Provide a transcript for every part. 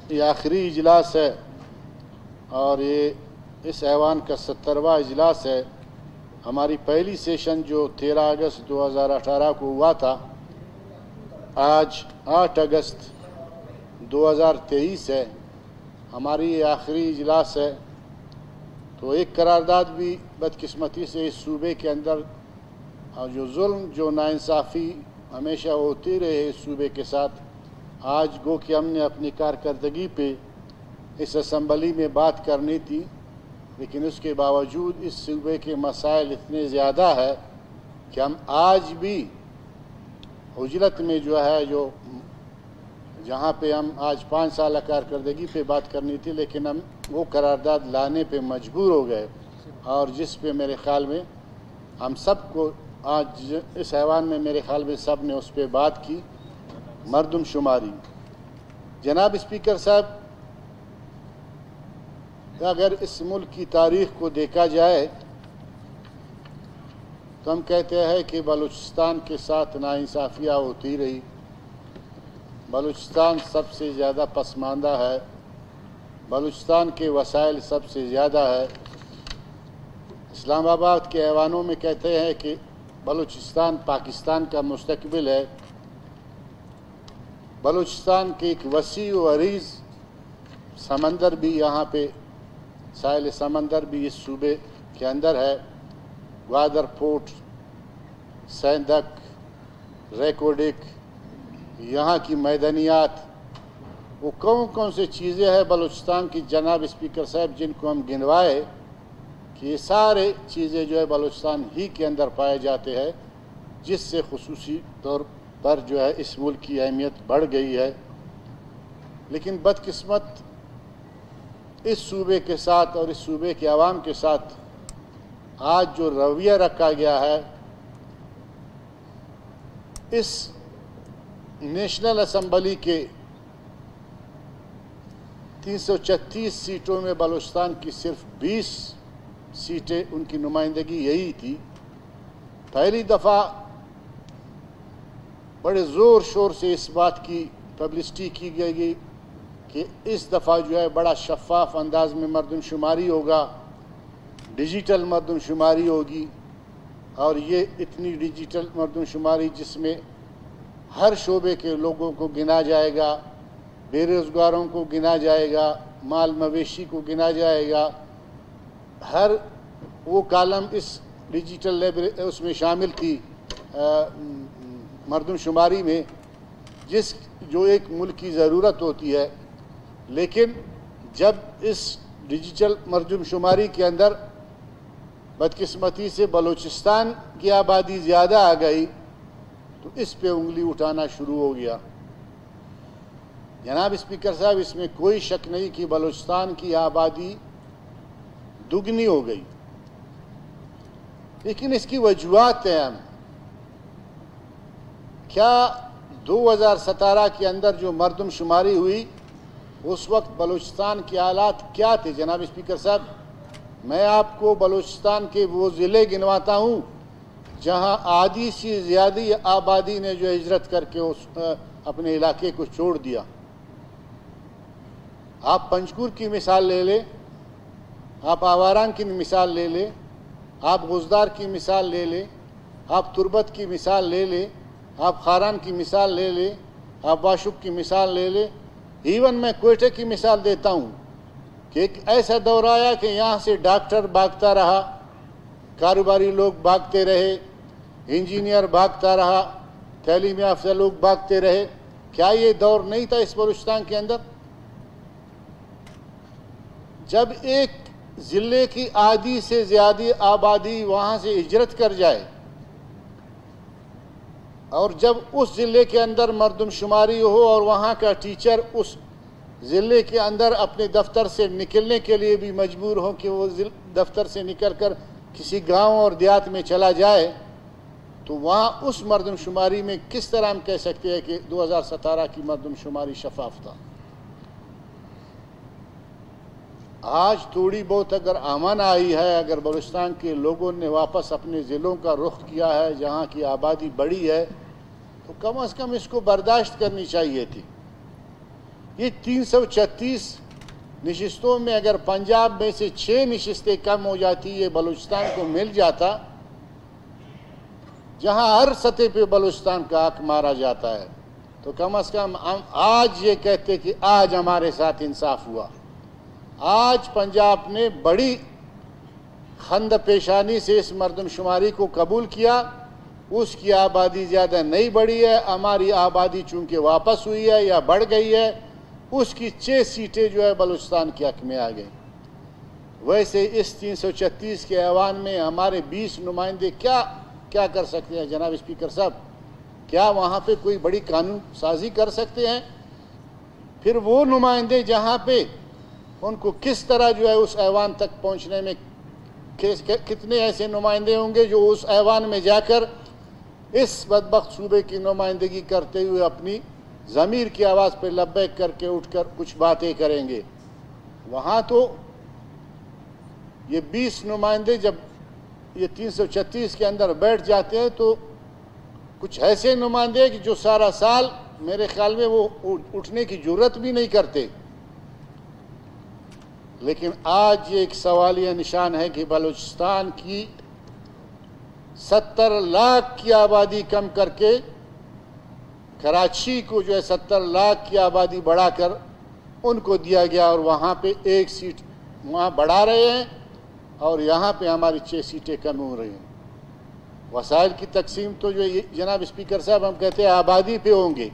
یہ آخری اجلاس ہے اور یہ اس ایوان کا 70واں اجلاس ہے۔ ہماری پہلی سیشن جو 13 اگست 2018 کو ہوا تھا، آج 8 اگست 2023 ہے، ہماری یہ آخری اجلاس ہے۔ تو ایک قرارداد بھی بدقسمتی سے اس صوبے کے اندر جو ظلم، جو ناانصافی ہمیشہ ہوتی رہے اس صوبے کے ساتھ، آج گو کہ ہم نے اپنی کارکردگی پہ اس اسمبلی میں بات کرنی تھی، لیکن اس کے باوجود اس صوبے کے مسائل اتنے زیادہ ہے کہ ہم آج بھی اجلت میں جو ہے جہاں پہ ہم آج 5 سالہ کارکردگی پہ بات کرنی تھی، لیکن ہم وہ قرارداد لانے پہ مجبور ہو گئے، اور جس پہ میرے خیال میں ہم سب کو آج اس ایوان میں میرے خیال میں سب نے اس پہ بات کی، مردم شماری۔ جناب اسپیکر صاحب، اگر اس ملک کی تاریخ کو دیکھا جائے تو ہم کہتے ہیں کہ بلوچستان کے ساتھ ناانصافیاں ہوتی رہی، بلوچستان سب سے زیادہ پسماندہ ہے، بلوچستان کے وسائل سب سے زیادہ ہے۔ اسلام آباد کے ایوانوں میں کہتے ہیں کہ بلوچستان پاکستان کا مستقبل ہے۔ بلوچستان کے ایک وسیع و عریض سمندر بھی یہاں پہ، ساحل سمندر بھی اس صوبے کے اندر ہے۔ گوادر پورٹ، سینڈک، ریکوڈک، یہاں کی معدنیات، وہ کون سے چیزیں ہیں بلوچستان کی جناب اسپیکر صاحب جن کو ہم گنوائے کہ یہ سارے چیزیں جو ہے بلوچستان ہی کے اندر پائے جاتے ہیں، جس سے خصوصی طور پر جو ہے اس ملک کی اہمیت بڑھ گئی ہے۔ لیکن بدقسمت اس صوبے کے ساتھ اور اس صوبے کے عوام کے ساتھ آج جو رویہ رکھا گیا ہے، اس نیشنل اسمبلی کے 336 سیٹوں میں بلوچستان کی صرف 20 سیٹیں ان کی نمائندگی یہی تھی۔ پہلی دفعہ بڑے زور شور سے اس بات کی پبلسٹی کی گئی کہ اس دفعہ جو ہے بڑا شفاف انداز میں مردم شماری ہوگا، ڈیجیٹل مردم شماری ہوگی، اور یہ اتنی ڈیجیٹل مردم شماری جس میں ہر شعبے کے لوگوں کو گنا جائے گا، بے روزگاروں کو گنا جائے گا، مال مویشی کو گنا جائے گا، ہر وہ کالم اس ڈیجیٹل اس میں شامل تھی مردم شماری میں، جو ایک ملک کی ضرورت ہوتی ہے۔ لیکن جب اس ڈیجیٹل مردم شماری کے اندر بدقسمتی سے بلوچستان کی آبادی زیادہ آ گئی تو اس پہ انگلی اٹھانا شروع ہو گیا۔ جناب اسپیکر صاحب، اس میں کوئی شک نہیں کہ بلوچستان کی آبادی دگنی ہو گئی، لیکن اس کی وجوہات ہیں۔ کیا 2017 کے اندر جو مردم شماری ہوئی اس وقت بلوچستان کے حالات کیا تھے؟ جناب اسپیکر صاحب، میں آپ کو بلوچستان کے وہ ضلع گنواتا ہوں جہاں آدھی سے زیادہ آبادی نے جو ہجرت کر کے اپنے علاقے کو چھوڑ دیا۔ آپ پنجکور کی مثال لے لیں، آپ آواران کی مثال لے لیں، آپ غزدار کی مثال لے لیں، آپ تربت کی مثال لے لیں، آپ خاران کی مثال لے لیں، آپ واشک کی مثال لے لیں، ایون میں کوئٹہ کی مثال دیتا ہوں کہ ایک ایسا دور آیا کہ یہاں سے ڈاکٹر بھاگتا رہا، کاروباری لوگ بھاگتے رہے، انجینئر بھاگتا رہا، تعلیم یافتہ لوگ بھاگتے رہے۔ کیا یہ دور نہیں تھا اس بلوچستان کے اندر؟ جب ایک ضلع کی آدھی سے زیادہ آبادی وہاں سے ہجرت کر جائے اور جب اس ضلع کے اندر مردم شماری ہو اور وہاں کا ٹیچر اس ضلع کے اندر اپنے دفتر سے نکلنے کے لیے بھی مجبور ہو کہ وہ دفتر سے نکل کر کسی گاؤں اور دیہات میں چلا جائے، تو وہاں اس مردم شماری میں کس طرح ہم کہہ سکتے ہیں کہ 2017 کی مردم شماری شفاف تھا؟ آج تھوڑی بہت اگر امن آئی ہے، اگر بلوچستان کے لوگوں نے واپس اپنے ضلعوں کا رخ کیا ہے جہاں کی آبادی بڑی ہے، تو کم از کم اس کو برداشت کرنی چاہیے تھی۔ یہ 336 نشستوں میں اگر پنجاب میں سے 6 نشستیں کم ہو جاتی یہ بلوچستان کو مل جاتا، جہاں ہر سطح پہ بلوچستان کا حق مارا جاتا ہے، تو کم از کم ہم آج یہ کہتے کہ آج ہمارے ساتھ انصاف ہوا۔ آج پنجاب نے بڑی خند پیشانی سے اس مردم شماری کو قبول کیا، اس کی آبادی زیادہ نہیں بڑھی ہے، ہماری آبادی چونکہ واپس ہوئی ہے یا بڑھ گئی ہے، اس کی 6 سیٹیں جو ہے بلوچستان کے حق میں آ گئی۔ ویسے اس 336 کے ایوان میں ہمارے 20 نمائندے کیا کر سکتے ہیں جناب اسپیکر صاحب؟ کیا وہاں پہ کوئی بڑی قانون سازی کر سکتے ہیں؟ پھر وہ نمائندے جہاں پہ ان کو کس طرح جو ہے اس ایوان تک پہنچنے میں کتنے ایسے نمائندے ہوں گے جو اس ایوان میں جا کر اس بدبخت صوبے کی نمائندگی کرتے ہوئے اپنی ضمیر کی آواز پہ لبیک کر کے اٹھ کر کچھ باتیں کریں گے؟ وہاں تو یہ 20 نمائندے جب یہ 336 کے اندر بیٹھ جاتے ہیں تو کچھ ایسے نمائندے کہ جو سارا سال میرے خیال میں وہ اٹھنے کی جرت بھی نہیں کرتے۔ لیکن آج یہ ایک سوالیہ نشان ہے کہ بلوچستان کی 70 لاکھ کی آبادی کم کر کے کراچی کو جو ہے 70 لاکھ کی آبادی بڑھا کر ان کو دیا گیا، اور وہاں پہ 1 سیٹ وہاں بڑھا رہے ہیں اور یہاں پہ ہماری 6 سیٹیں کم ہو رہی ہیں۔ وسائل کی تقسیم تو جو جناب اسپیکر صاحب ہم کہتے ہیں آبادی پہ ہوں گے،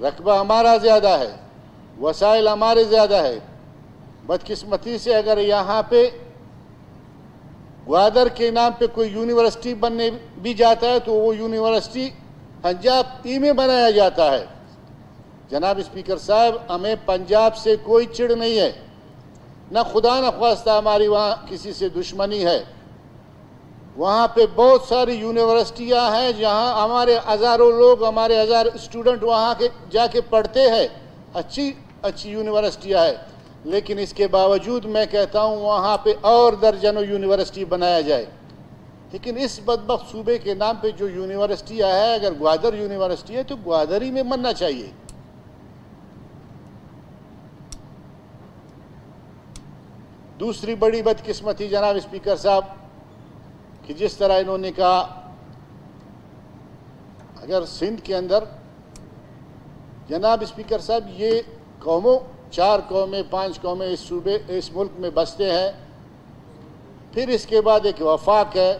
رقبہ ہمارا زیادہ ہے، وسائل ہمارے زیادہ ہے۔ بدقسمتی سے اگر یہاں پہ گوادر کے نام پہ کوئی یونیورسٹی بننے بھی جاتا ہے تو وہ یونیورسٹی پنجاب میں بنایا جاتا ہے۔ جناب اسپیکر صاحب ہمیں پنجاب سے کوئی چڑ نہیں ہے، نہ خدا نہ خواستہ ہماری وہاں کسی سے دشمنی ہے۔ وہاں پہ بہت ساری یونیورسٹیاں ہیں جہاں ہمارے ہزاروں لوگ، ہمارے 1000 اسٹوڈنٹ وہاں کے جا کے پڑھتے ہیں، اچھی یونیورسٹیاں ہیں، لیکن اس کے باوجود میں کہتا ہوں وہاں پہ اور درجنوں یونیورسٹی بنایا جائے۔ لیکن اس بدبخت صوبے کے نام پہ جو یونیورسٹیاں ہے، اگر گوادر یونیورسٹی ہے تو گوادر ہی میں بننا چاہیے۔ دوسری بڑی بدقسمتی جناب اسپیکر صاحب کہ جس طرح انہوں نے کہا اگر سندھ کے اندر جناب اسپیکر صاحب یہ قوموں 4 قومیں 5 قومیں اس ملک میں بستے ہیں، پھر اس کے بعد ایک وفاق ہے،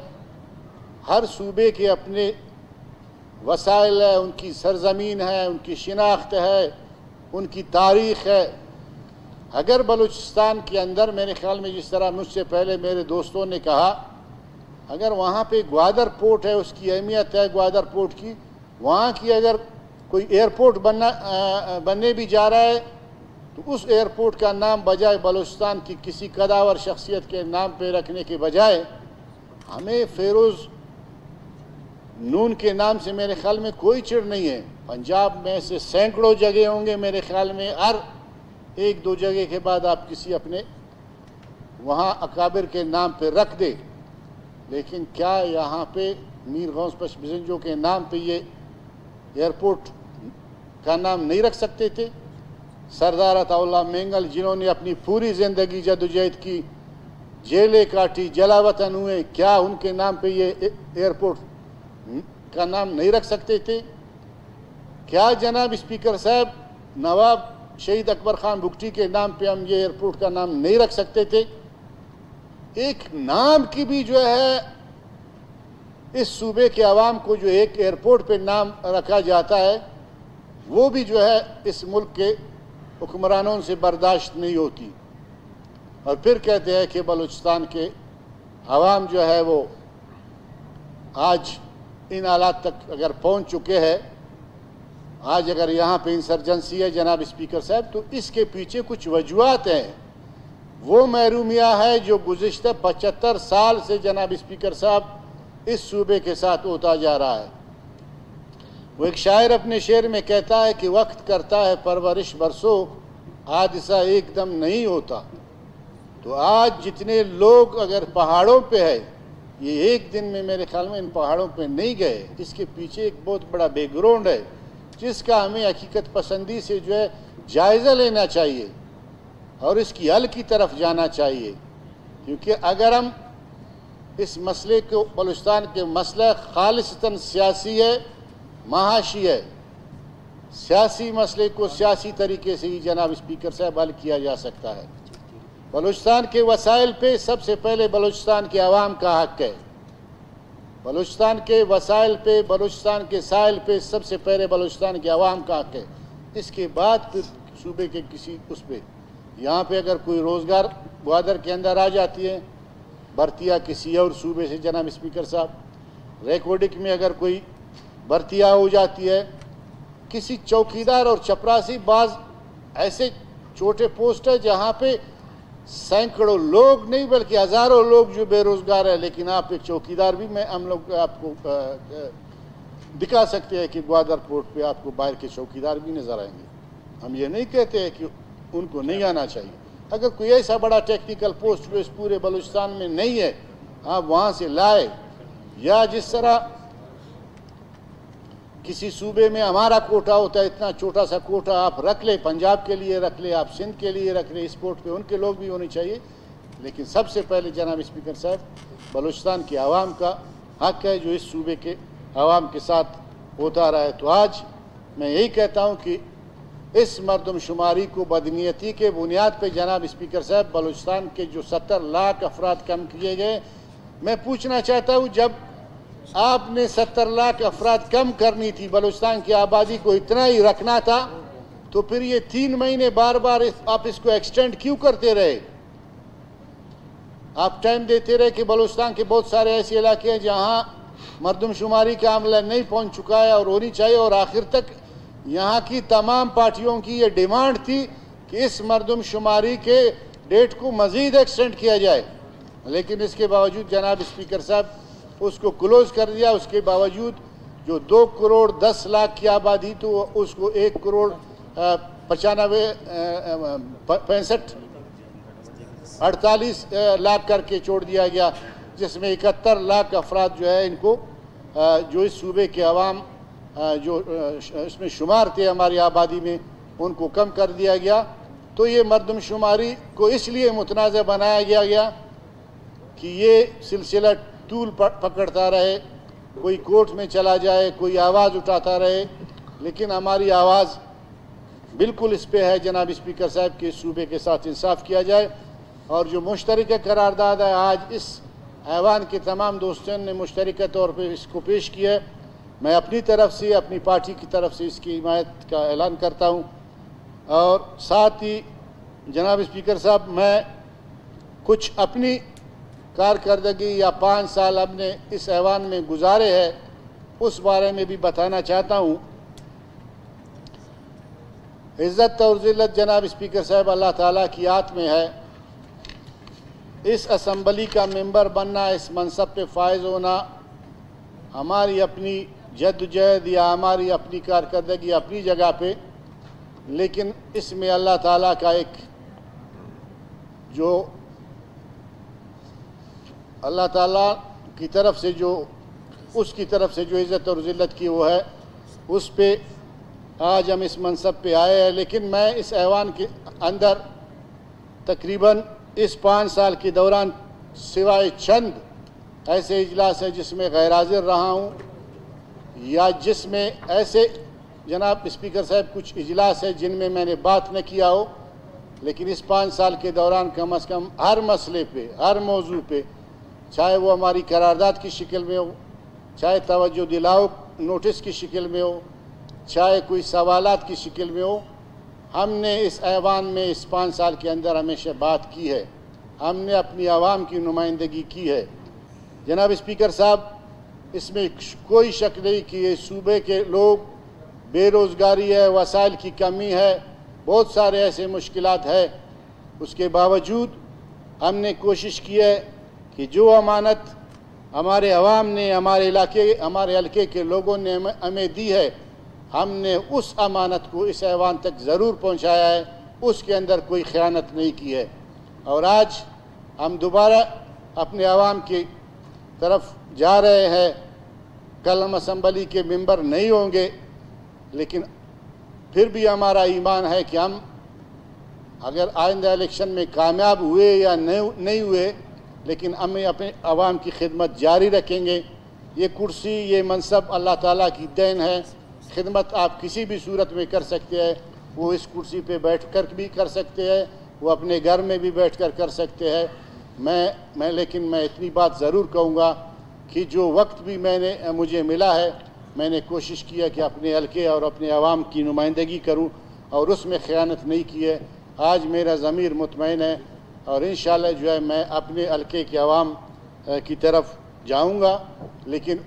ہر صوبے کے اپنے وسائل ہے، ان کی سرزمین ہے، ان کی شناخت ہے، ان کی تاریخ ہے۔ اگر بلوچستان کے اندر میرے خیال میں جس طرح مجھ سے پہلے میرے دوستوں نے کہا، اگر وہاں پہ گوادر پورٹ ہے، اس کی اہمیت ہے گوادر پورٹ کی، وہاں کی اگر کوئی ایئرپورٹ بننے بھی جا رہا ہے تو اس ایئرپورٹ کا نام بجائے بلوچستان کی کسی قداور شخصیت کے نام پہ رکھنے کے بجائے ہمیں فیروز نون کے نام سے میرے خیال میں کوئی چڑ نہیں ہے۔ پنجاب میں سے سینکڑوں جگہ ہوں گے، میرے خیال میں ہر 1-2 جگہ کے بعد آپ کسی اپنے وہاں اکابر کے نام پہ رکھ دے، لیکن کیا یہاں پہ میر غوث پش بزنجو کے نام پہ یہ ایئرپورٹ کا نام نہیں رکھ سکتے تھے؟ سردار عطا اللہ مینگل جنہوں نے اپنی پوری زندگی جدوجہد کی، جیلیں کاٹی، جلا وطن ہوئے، کیا ان کے نام پہ یہ ایئرپورٹ کا نام نہیں رکھ سکتے تھے؟ کیا جناب اسپیکر صاحب نواب شہید اکبر خان بگٹی کے نام پہ ہم یہ ایئرپورٹ کا نام نہیں رکھ سکتے تھے؟ ایک نام کی بھی جو ہے اس صوبے کے عوام کو جو ایک ایئرپورٹ پہ نام رکھا جاتا ہے وہ بھی جو ہے اس ملک کے حکمرانوں سے برداشت نہیں ہوتی، اور پھر کہتے ہیں کہ بلوچستان کے عوام جو ہے وہ آج ان حالات تک اگر پہنچ چکے ہیں، آج اگر یہاں پہ انسرجنسی ہے جناب اسپیکر صاحب تو اس کے پیچھے کچھ وجوہات ہیں۔ وہ محرومیہ ہے جو گزشتہ 75 سال سے جناب اسپیکر صاحب اس صوبے کے ساتھ ہوتا جا رہا ہے۔ وہ ایک شاعر اپنے شعر میں کہتا ہے کہ وقت کرتا ہے پرورش برسوں، حادثہ ایک دم نہیں ہوتا۔ تو آج جتنے لوگ اگر پہاڑوں پہ ہے، یہ ایک دن میں میرے خیال میں ان پہاڑوں پہ نہیں گئے، اس کے پیچھے ایک بہت بڑا بیک گراؤنڈ ہے جس کا ہمیں حقیقت پسندی سے جو ہے جائزہ لینا چاہیے اور اس کی حل کی طرف جانا چاہیے، کیونکہ اگر ہم اس مسئلے کو بلوچستان کے مسئلہ خالصتاً سیاسی ہے، معاشی ہے، سیاسی مسئلے کو سیاسی طریقے سے ہی جناب اسپیکر صاحب حل کیا جا سکتا ہے۔ بلوچستان کے وسائل پہ سب سے پہلے بلوچستان کے عوام کا حق ہے، بلوچستان کے وسائل پہ، بلوچستان کے ساحل پہ سب سے پہلے بلوچستان کے عوام کا حق ہے، اس کے بعد پھر صوبے کے کسی اس پہ یہاں پہ اگر کوئی روزگار گوادر کے اندر آ جاتی ہے، بھرتیاں کسی اور صوبے سے جناب اسپیکر صاحب، ریکارڈنگ میں اگر کوئی بھرتیاں ہو جاتی ہے، کسی چوکیدار اور چپراسی، بعض ایسے چھوٹے پوسٹ ہے جہاں پہ سینکڑوں لوگ نہیں بلکہ ہزاروں لوگ جو بے روزگار ہے، لیکن آپ ایک چوکیدار بھی ہم لوگ آپ کو دکھا سکتے ہیں کہ گوادر پورٹ پہ آپ کو باہر کے چوکیدار بھی نظر آئیں گے۔ ہم یہ نہیں کہتے ہیں کہ ان کو نہیں آنا چاہیے، اگر کوئی ایسا بڑا ٹیکنیکل پوسٹ جو اس پورے بلوچستان میں نہیں ہے آپ وہاں سے لائے، یا جس طرح کسی صوبے میں ہمارا کوٹا ہوتا ہے، اتنا چھوٹا سا کوٹا آپ رکھ لیں، پنجاب کے لیے رکھ لیں، آپ سندھ کے لیے رکھ لیں، اس پورٹ پہ ان کے لوگ بھی ہونے چاہیے، لیکن سب سے پہلے جناب اسپیکر صاحب بلوچستان کے عوام کا حق ہے جو اس صوبے کے عوام کے ساتھ ہوتا رہا ہے۔ تو آج میں یہی کہتا ہوں کہ اس مردم شماری کو بدنیتی کے بنیاد پہ جناب اسپیکر صاحب بلوچستان کے جو 70 لاکھ افراد کم کیے گئے، میں پوچھنا چاہتا ہوں جب آپ نے 70 لاکھ افراد کم کرنی تھی، بلوچستان کی آبادی کو اتنا ہی رکھنا تھا، تو پھر یہ 3 مہینے بار بار آپ اس کو ایکسٹینڈ کیوں کرتے رہے؟ آپ ٹائم دیتے رہے کہ بلوچستان کے بہت سارے ایسے علاقے ہیں جہاں مردم شماری کا عملہ نہیں پہنچ چکا ہے اور ہونی چاہیے، اور آخر تک یہاں کی تمام پارٹیوں کی یہ ڈیمانڈ تھی کہ اس مردم شماری کے ڈیٹ کو مزید ایکسٹینڈ کیا جائے، لیکن اس کے باوجود جناب اسپیکر صاحب اس کو کلوز کر دیا۔ اس کے باوجود جو 2 کروڑ 10 لاکھ کی آبادی تو اس کو 1 کروڑ 48 لاکھ کر کے چھوڑ دیا گیا، جس میں 71 لاکھ افراد جو ہے ان کو جو اس صوبے کے عوام جو اس میں شمار تھے ہماری آبادی میں ان کو کم کر دیا گیا۔ تو یہ مردم شماری کو اس لیے متنازع بنایا گیا کہ یہ سلسلہ طول پکڑتا رہے، کوئی کورٹ میں چلا جائے، کوئی آواز اٹھاتا رہے، لیکن ہماری آواز بالکل اس پہ ہے جناب اسپیکر صاحب کہ صوبے کے ساتھ انصاف کیا جائے، اور جو مشترکہ قرارداد ہے آج اس ایوان کے تمام دوستوں نے مشترکہ طور پہ اس کو پیش کیا ہے، میں اپنی طرف سے اپنی پارٹی کی طرف سے اس کی حمایت کا اعلان کرتا ہوں۔ اور ساتھ ہی جناب اسپیکر صاحب میں کچھ اپنی کارکردگی یا 5 سال ہم نے اس ایوان میں گزارے ہیں اس بارے میں بھی بتانا چاہتا ہوں۔ عزت اور ذلت جناب اسپیکر صاحب اللہ تعالیٰ کی ہاتھ میں ہے۔ اس اسمبلی کا ممبر بننا، اس منصب پہ فائز ہونا ہماری اپنی جدوجہد یا ہماری اپنی کارکردگی اپنی جگہ پہ، لیکن اس میں اللہ تعالیٰ کا ایک جو اللہ تعالیٰ کی طرف سے جو اس کی طرف سے جو عزت اور ذلت کی وہ ہے، اس پہ آج ہم اس منصب پہ آئے ہیں۔ لیکن میں اس ایوان کے اندر تقریباً اس 5 سال کے دوران سوائے چند ایسے اجلاس ہیں جس میں غیر حاضر رہا ہوں، یا جس میں ایسے جناب اسپیکر صاحب کچھ اجلاس ہیں جن میں میں نے بات نہ کیا ہو، لیکن اس 5 سال کے دوران کم از کم ہر مسئلے پہ، ہر موضوع پہ، چاہے وہ ہماری قرارداد کی شکل میں ہو، چاہے توجہ دلاؤ نوٹس کی شکل میں ہو، چاہے کوئی سوالات کی شکل میں ہو، ہم نے اس ایوان میں اس 5 سال کے اندر ہمیشہ بات کی ہے، ہم نے اپنی عوام کی نمائندگی کی ہے۔ جناب اسپیکر صاحب اس میں کوئی شک نہیں کہ یہ صوبے کے لوگ بے روزگاری ہے، وسائل کی کمی ہے، بہت سارے ایسے مشکلات ہیں، اس کے باوجود ہم نے کوشش کی ہے کہ جو امانت ہمارے عوام نے، ہمارے علاقے، ہمارے حلقے کے لوگوں نے ہمیں دی ہے، ہم نے اس امانت کو اس ایوان تک ضرور پہنچایا ہے، اس کے اندر کوئی خیانت نہیں کی ہے۔ اور آج ہم دوبارہ اپنے عوام کی طرف جا رہے ہیں، کل ہم اسمبلی کے ممبر نہیں ہوں گے، لیکن پھر بھی ہمارا ایمان ہے کہ ہم اگر آئندہ الیکشن میں کامیاب ہوئے یا نہیں ہوئے لیکن ہم اپنے عوام کی خدمت جاری رکھیں گے. یہ کرسی یہ منصب اللہ تعالیٰ کی دین ہے. خدمت آپ کسی بھی صورت میں کر سکتے ہیں. وہ اس کرسی پہ بیٹھ کر بھی کر سکتے ہیں, وہ اپنے گھر میں بھی بیٹھ کر سکتے ہیں. لیکن میں اتنی بات ضرور کہوں گا کہ جو وقت بھی مجھے ملا ہے میں نے کوشش کیا کہ اپنے حلقے اور اپنے عوام کی نمائندگی کروں اور اس میں خیانت نہیں کی ہے. آج میرا ضمیر مطمئن ہے اور انشاءاللہ جو ہے میں اپنے حلقے کے عوام کی طرف جاؤں گا, لیکن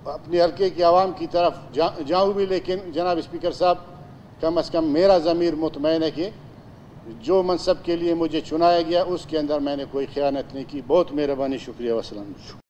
اپنے حلقے کے عوام کی طرف جاؤں بھی, لیکن جناب اسپیکر صاحب کم از کم میرا ضمیر مطمئن ہے کہ جو منصب کے لیے مجھے چنایا گیا اس کے اندر میں نے کوئی خیانت نہیں کی. بہت مہربانی, شکریہ, والسلام.